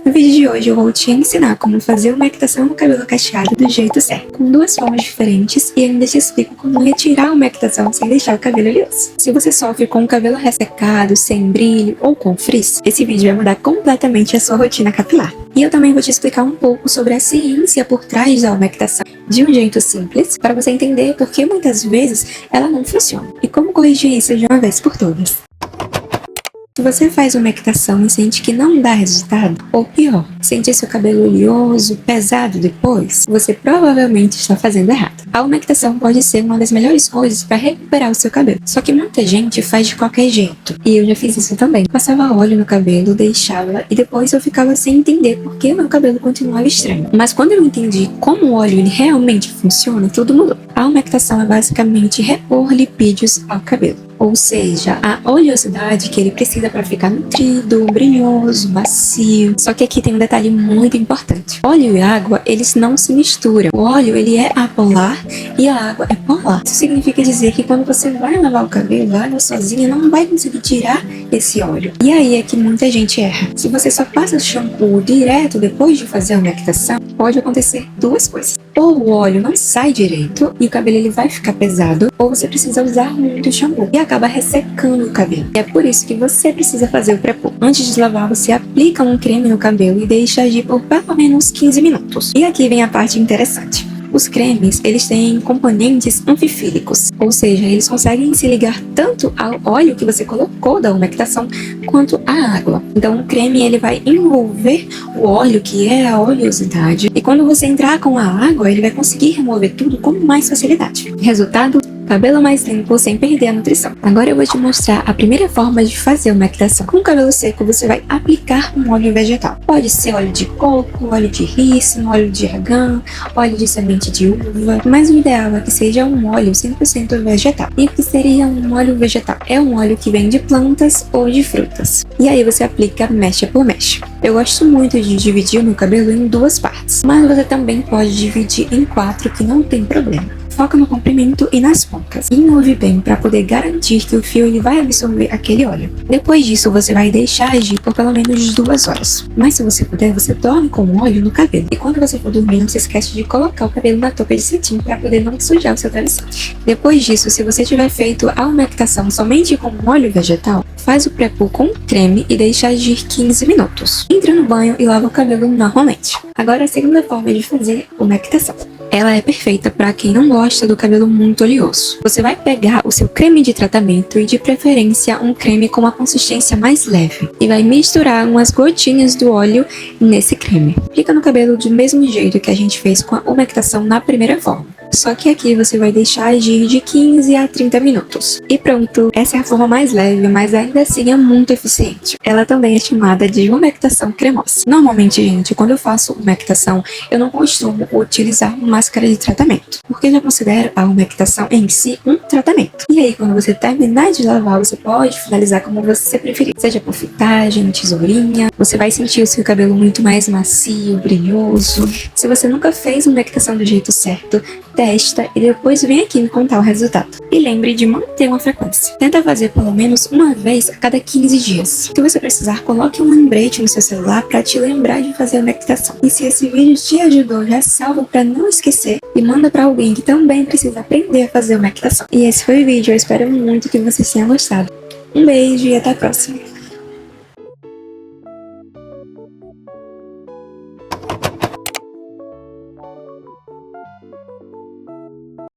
No vídeo de hoje eu vou te ensinar como fazer uma equitação no cabelo cacheado do jeito certo, com duas formas diferentes, e ainda te explico como retirar uma equitação sem deixar o cabelo liso. Se você sofre com o cabelo ressecado, sem brilho ou com frizz, esse vídeo vai mudar completamente a sua rotina capilar. E eu também vou te explicar um pouco sobre a ciência por trás da umectação, de um jeito simples, para você entender por que muitas vezes ela não funciona, e como corrigir isso de uma vez por todas. Se você faz uma equitação e sente que não dá resultado, ou pior, sente seu cabelo oleoso, pesado depois, você provavelmente está fazendo errado. A umectação pode ser uma das melhores coisas para recuperar o seu cabelo, só que muita gente faz de qualquer jeito, e eu já fiz isso também. Passava óleo no cabelo, deixava, e depois eu ficava sem entender por que meu cabelo continuava estranho. Mas quando eu entendi como o óleo ele realmente funciona, tudo mudou. A umectação é basicamente repor lipídios ao cabelo, ou seja, a oleosidade que ele precisa para ficar nutrido, brilhoso, macio. Só que aqui tem um detalhe muito importante. Óleo e água, eles não se misturam. O óleo, ele é apolar e a água é polar. Isso significa dizer que quando você vai lavar o cabelo, a água sozinha não vai conseguir tirar esse óleo. E aí é que muita gente erra. Se você só passa o shampoo direto depois de fazer a umectação, pode acontecer duas coisas. Ou o óleo não sai direito e o cabelo ele vai ficar pesado, ou você precisa usar muito shampoo e acaba ressecando o cabelo. E é por isso que você precisa fazer o pré-poo. Antes de lavar, você aplica um creme no cabelo e deixa agir por pelo menos 15 minutos. E aqui vem a parte interessante. Os cremes, eles têm componentes anfifílicos, ou seja, eles conseguem se ligar tanto ao óleo que você colocou da umectação, quanto à água. Então o creme ele vai envolver o óleo, que é a oleosidade, e quando você entrar com a água, ele vai conseguir remover tudo com mais facilidade. Resultado? Cabelo mais limpo sem perder a nutrição. Agora eu vou te mostrar a primeira forma de fazer uma equitação. Com o cabelo seco, você vai aplicar um óleo vegetal. Pode ser óleo de coco, óleo de rícino, óleo de argan, óleo de semente de uva, mas o ideal é que seja um óleo 100% vegetal. E o que seria um óleo vegetal? É um óleo que vem de plantas ou de frutas. E aí você aplica mecha por mecha. Eu gosto muito de dividir o meu cabelo em duas partes, mas você também pode dividir em 4, que não tem problema. Foca no comprimento e nas pontas. E envolve bem para poder garantir que o fio ele vai absorver aquele óleo. Depois disso, você vai deixar agir por pelo menos 2 horas. Mas se você puder, você dorme com o óleo no cabelo. E quando você for dormir, não se esquece de colocar o cabelo na touca de cetim para poder não sujar o seu travesseiro. Depois disso, se você tiver feito a umectação somente com óleo vegetal, faz o pré-poo com creme e deixa agir 15 minutos. Entra no banho e lava o cabelo normalmente. Agora a segunda forma de fazer umectação. Ela é perfeita para quem não gosta do cabelo muito oleoso. Você vai pegar o seu creme de tratamento e de preferência um creme com uma consistência mais leve e vai misturar umas gotinhas do óleo nesse creme. Aplica no cabelo do mesmo jeito que a gente fez com a umectação na primeira forma. Só que aqui você vai deixar agir de 15 a 30 minutos. E pronto, essa é a forma mais leve, mas ainda assim é muito eficiente. Ela também é chamada de umectação cremosa. Normalmente, gente, quando eu faço umectação, eu não costumo utilizar máscara de tratamento, porque eu já considero a umectação em si um tratamento. E aí, quando você terminar de lavar, você pode finalizar como você preferir. Seja com fitagem, tesourinha, você vai sentir o seu cabelo muito mais macio, brilhoso. Se você nunca fez umectação do jeito certo, testa e depois vem aqui me contar o resultado. E lembre de manter uma frequência. Tenta fazer pelo menos uma vez a cada 15 dias. Se você precisar, coloque um lembrete no seu celular para te lembrar de fazer a umectação. E se esse vídeo te ajudou, já salva para não esquecer e manda para alguém que também precisa aprender a fazer a umectação. E esse foi o vídeo, eu espero muito que vocês tenham gostado. Um beijo e até a próxima.